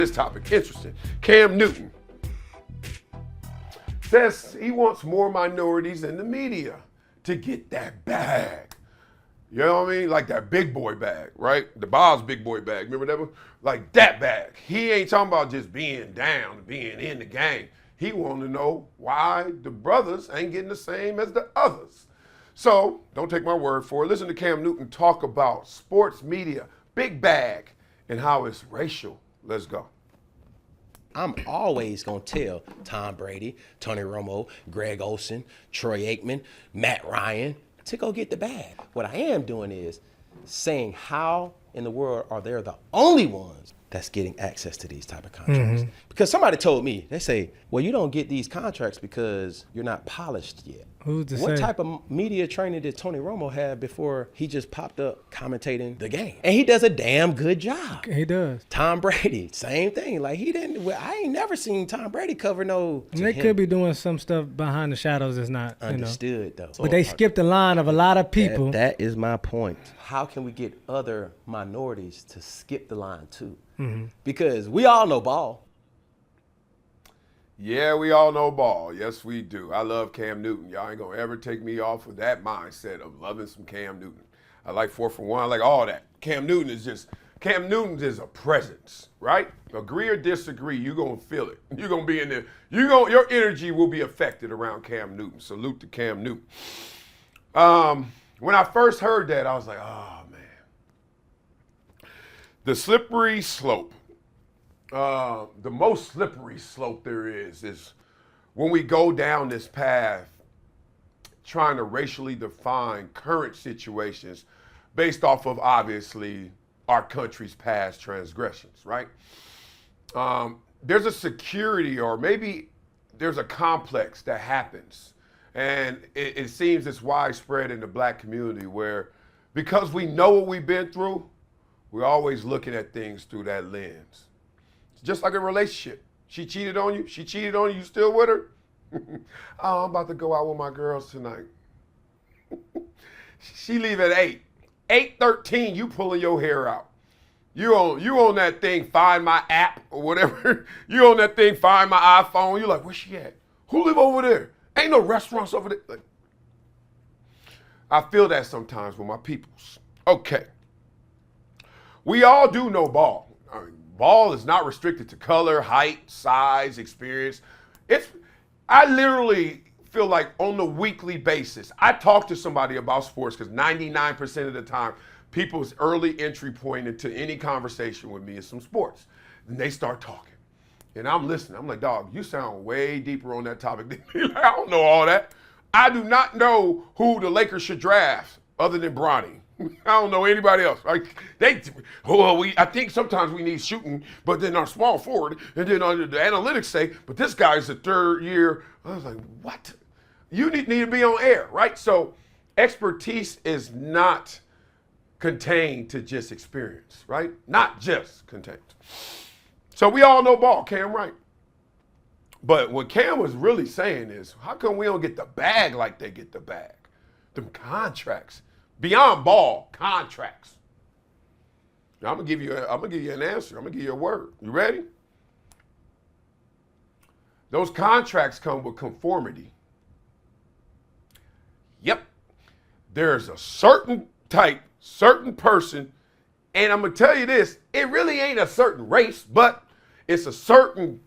This topic, interesting. Cam Newton says he wants more minorities in the media to get that bag. You know what I mean? Like that big boy bag, right? The Bob's big boy bag. Remember that one? Like that bag. He ain't talking about just being down, being in the game. He want to know why the brothers ain't getting the same as the others. So, don't take my word for it. Listen to Cam Newton talk about sports media, big bag, and how it's racial. Let's go. I'm always going to tell Tom Brady, Tony Romo, Greg Olsen, Troy Aikman, Matt Ryan to go get the bag. What I am doing is saying how in the world are they the only ones that's getting access to these type of contracts. Because somebody told me, they say, well, you don't get these contracts because you're not polished yet. Who's to What say? type of media training did Tony Romo have before he just popped up commentating the game? And he does a damn good job. He does. Tom Brady, same thing. Like he didn't, I ain't never seen Tom Brady cover no. And they could be doing some stuff behind the shadows that's not understood though. But they skipped the line of a lot of people. That is my point. How can we get other minorities to skip the line too? Because we all know ball. Yeah, we all know ball. Yes, we do. I love Cam Newton. Y'all ain't going to ever take me off of that mindset of loving some Cam Newton. I like 4 for 1. I like all that. Cam Newton is a presence, right? Agree or disagree, you're going to feel it. You're going to be in there. Your energy will be affected around Cam Newton. Salute to Cam Newton. When I first heard that, I was like, oh, man. The slippery slope. The most slippery slope there is when we go down this path trying to racially define current situations based off of, obviously, our country's past transgressions, right? There's a security or maybe there's a complex that happens. And it seems it's widespread in the black community where because we know what we've been through, we're always looking at things through that lens. Just like a relationship. She cheated on you. You still with her? Oh, I'm about to go out with my girls tonight. She leave at 8. 8:13, you pulling your hair out. You on that thing, Find My app or whatever. You on that thing, Find My iPhone. You're like, where's she at? Who live over there? Ain't no restaurants over there. Like, I feel that sometimes with my peoples. Okay. We all do know ball. I mean, ball is not restricted to color, height, size, experience. I literally feel like on a weekly basis, I talk to somebody about sports because 99% of the time, people's early entry point into any conversation with me is some sports. And they start talking. And I'm listening. I'm like, dog, you sound way deeper on that topic than me. I don't know all that. I do not know who the Lakers should draft other than Bronny. I don't know anybody else. Like I think sometimes we need shooting, but then our small forward, and then the analytics say, but this guy's a third year. I was like, what? You need to be on air, right? So expertise is not contained to just experience, right? Not just contained. So we all know ball, Cam, right? But what Cam was really saying is, how come we don't get the bag like they get the bag? Them contracts. Beyond ball, contracts. Now, I'm gonna give you an answer. I'm gonna give you a word. You ready? Those contracts come with conformity. Yep. There's a certain type, certain person, and I'm gonna tell you this, it really ain't a certain race, but it's a certain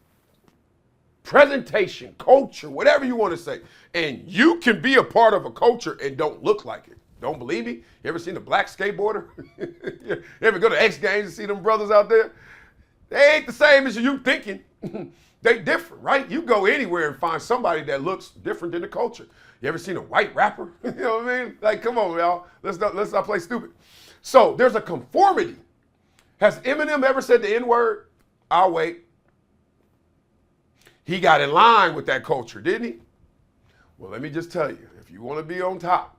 presentation, culture, whatever you want to say. And you can be a part of a culture and don't look like it. Don't believe me? You ever seen a black skateboarder? You ever go to X Games and see them brothers out there? They ain't the same as you thinking. They different, right? You go anywhere and find somebody that looks different than the culture. You ever seen a white rapper? You know what I mean? Like, come on, y'all. Let's not play stupid. So there's a conformity. Has Eminem ever said the N-word? I'll wait. He got in line with that culture, didn't he? Well, let me just tell you, if you want to be on top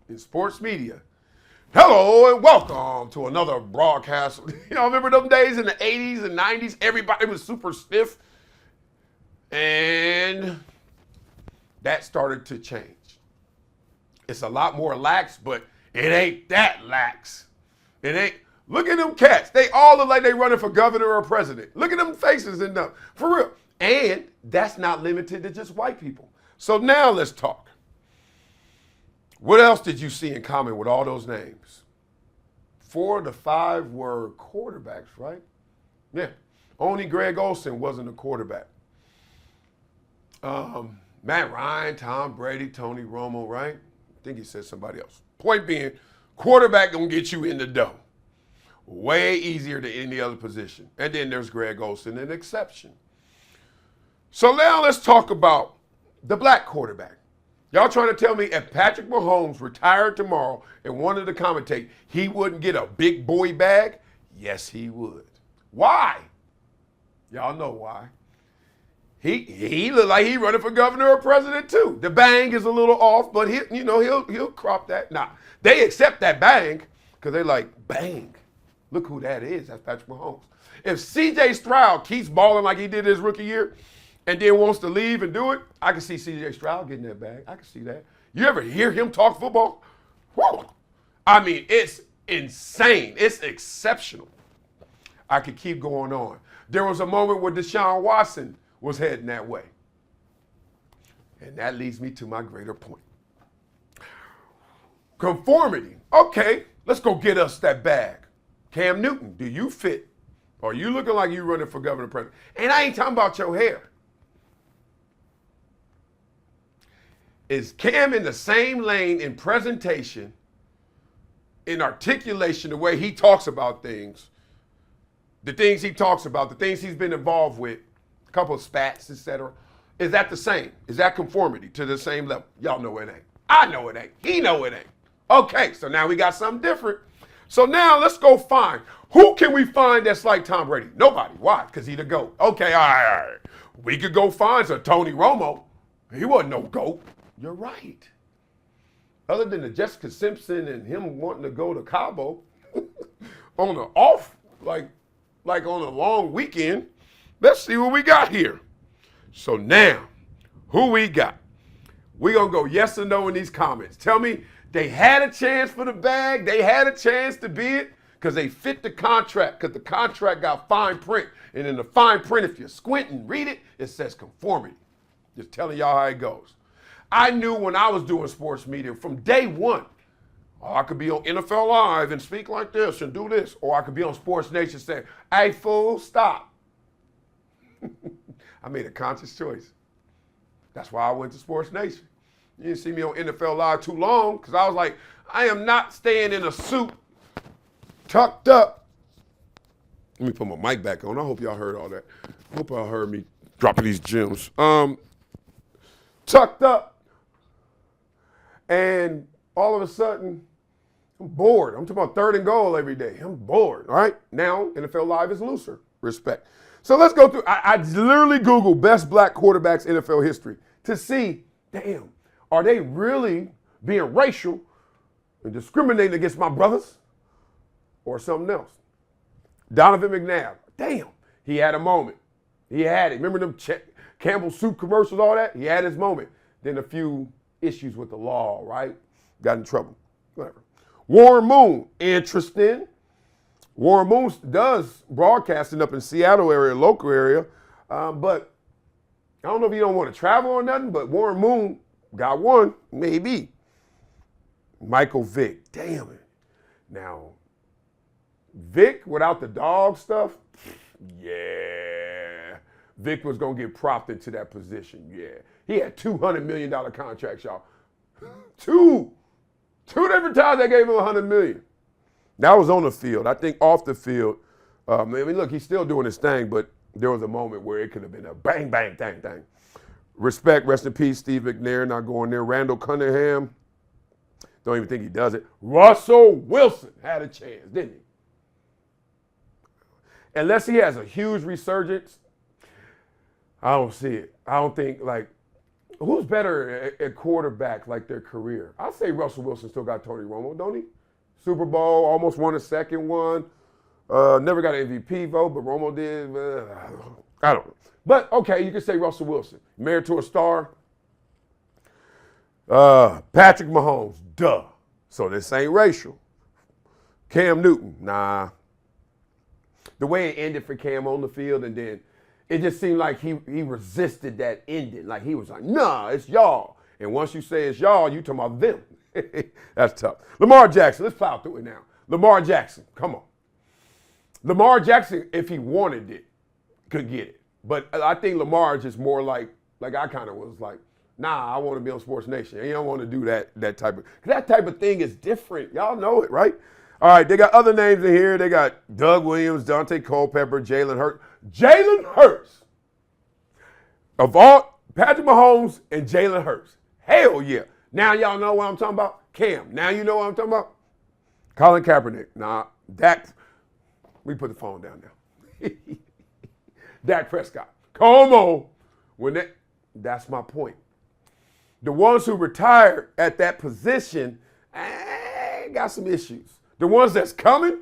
in sports media, hello and welcome to another broadcast. You know, remember them days in the 80s and 90s? Everybody was super stiff. And that started to change. It's a lot more lax, but it ain't that lax. It ain't, Look at them cats. They all look like they running for governor or president. Look at them faces and them. For real. And that's not limited to just white people. So now let's talk. What else did you see in common with all those names? 4 to 5 were quarterbacks, right? Yeah. Only Greg Olsen wasn't a quarterback. Matt Ryan, Tom Brady, Tony Romo, right? I think he said somebody else. Point being, quarterback gonna get you in the dough. Way easier than any other position. And then there's Greg Olsen, an exception. So now let's talk about the black quarterback. Y'all trying to tell me if Patrick Mahomes retired tomorrow and wanted to commentate, he wouldn't get a big boy bag? Yes, he would. Why? Y'all know why. He look like he running for governor or president too. The bang is a little off, but he'll crop that. Nah, they accept that bang because they like, bang. Look who that is. That's Patrick Mahomes. If C.J. Stroud keeps balling like he did his rookie year and then wants to leave and do it, I can see C.J. Stroud getting that bag. I can see that. You ever hear him talk football? Whoa. I mean, it's insane. It's exceptional. I could keep going on. There was a moment where Deshaun Watson was heading that way. And that leads me to my greater point. Conformity. Okay, let's go get us that bag. Cam Newton, do you fit? Are you looking like you running for governor president? And I ain't talking about your hair. Is Cam in the same lane in presentation, in articulation, the way he talks about things, the things he talks about, the things he's been involved with, a couple of spats, etc. Is that the same? Is that conformity to the same level? Y'all know it ain't. I know it ain't. He know it ain't. Okay, so now we got something different. So now let's go find. Who can we find that's like Tom Brady? Nobody. Why? Because he the GOAT. Okay, all right. We could go find some Tony Romo. He wasn't no GOAT. You're right. Other than the Jessica Simpson and him wanting to go to Cabo on the off, like on a long weekend, let's see what we got here. So now, who we got? We're going to go yes or no in these comments. Tell me they had a chance for the bag, they had a chance to be it, because they fit the contract, because the contract got fine print. And in the fine print, if you squint and read it, it says conformity. Just telling y'all how it goes. I knew when I was doing sports media from day one, I could be on NFL Live and speak like this and do this, or I could be on Sports Nation saying, hey, fool, stop. I made a conscious choice. That's why I went to Sports Nation. You didn't see me on NFL Live too long because I was like, I am not staying in a suit tucked up. Let me put my mic back on. I hope y'all heard all that. I hope y'all heard me dropping these gems. Tucked up. And all of a sudden, I'm bored. I'm talking about 3rd and goal every day. I'm bored, all right? Now, NFL Live is looser. Respect. So let's go through. I literally Googled best black quarterbacks NFL history to see, damn, are they really being racial and discriminating against my brothers or something else? Donovan McNabb, damn, he had a moment. He had it. Remember them Campbell soup commercials, all that? He had his moment. Then a few issues with the law, right? Got in trouble. Whatever. Warren Moon, interesting. Warren Moon does broadcasting up in Seattle area, local area, but I don't know if you don't want to travel or nothing, but Warren Moon got one, maybe. Michael Vick, damn it. Now, Vick without the dog stuff, yeah. Vick was going to get propped into that position, yeah. He had $200 million contracts, y'all. Two different times they gave him $100 million. That was on the field. I think off the field, I mean, look, he's still doing his thing, but there was a moment where it could have been a bang, bang, dang, dang. Respect, rest in peace, Steve McNair, not going there. Randall Cunningham, don't even think he does it. Russell Wilson had a chance, didn't he? Unless he has a huge resurgence, I don't see it. I don't think, like, who's better at quarterback, like their career? I'd say Russell Wilson still got Tony Romo, don't he? Super Bowl, almost won a second one. Never got an MVP vote, but Romo did. I don't know. But, okay, you can say Russell Wilson. Married to a star. Patrick Mahomes, duh. So this ain't racial. Cam Newton, nah. The way it ended for Cam on the field, and then it just seemed like he resisted that ending. Like he was like, nah, it's y'all. And once you say it's y'all, you talking about them. That's tough. Lamar Jackson, let's plow through it now. Lamar Jackson, come on. Lamar Jackson, if he wanted it, could get it. But I think Lamar is just more like I kind of was like, nah, I want to be on Sports Nation. And you don't want to do that type of thing is different. Y'all know it, right? All right, they got other names in here. They got Doug Williams, Dante Culpepper, Jalen Hurts. Jalen Hurts. Of all, Patrick Mahomes and Jalen Hurts. Hell yeah. Now y'all know what I'm talking about? Cam. Now you know what I'm talking about? Colin Kaepernick. Nah, Dak. We put the phone down now. Dak Prescott. Come on. That's my point. The ones who retired at that position got some issues. The ones that's coming,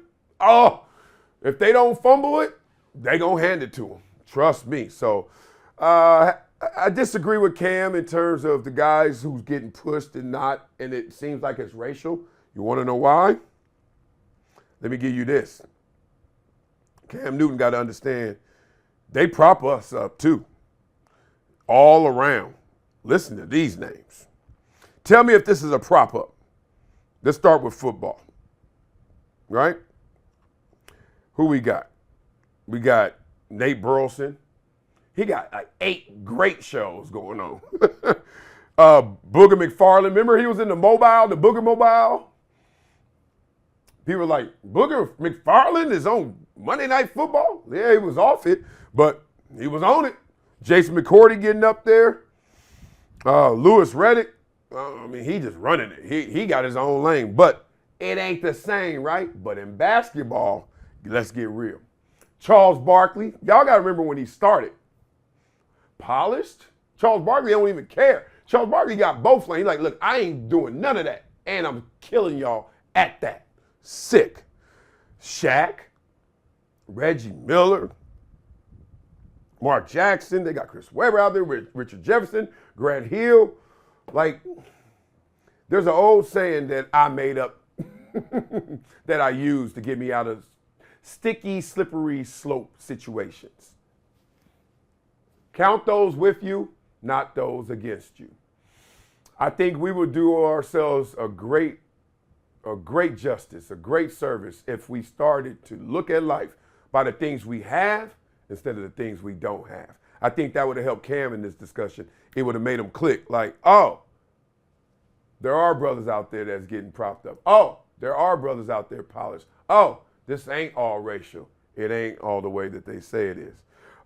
if they don't fumble it, they gonna hand it to them. Trust me. So I disagree with Cam in terms of the guys who's getting pushed and not, and it seems like it's racial. You want to know why? Let me give you this. Cam Newton got to understand, they prop us up too, all around. Listen to these names. Tell me if this is a prop up. Let's start with football, right? Who we got? We got Nate Burleson. He got like 8 great shows going on. Booger McFarland, remember he was in the Booger Mobile? People were like, Booger McFarland is on Monday Night Football? Yeah, he was off it, but he was on it. Jason McCourty getting up there. Lewis Reddick, he just running it. He got his own lane, but it ain't the same, right? But in basketball, let's get real. Charles Barkley, y'all got to remember when he started. Polished. Charles Barkley don't even care. Charles Barkley got both lanes. He's like, look, I ain't doing none of that, and I'm killing y'all at that. Sick. Shaq, Reggie Miller, Mark Jackson. They got Chris Webber out there, Richard Jefferson, Grant Hill. Like, there's an old saying that I made up that I use to get me out of sticky, slippery slope situations. Count those with you, not those against you. I think we would do ourselves a great justice, a great service if we started to look at life by the things we have instead of the things we don't have. I think that would have helped Cam in this discussion. It would have made him click like, oh, there are brothers out there that's getting propped up. Oh, there are brothers out there polished. Oh, this ain't all racial. It ain't all the way that they say it is.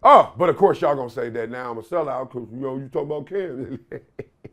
Oh, but of course y'all gonna say that now I'm a sellout because you talking about Cam.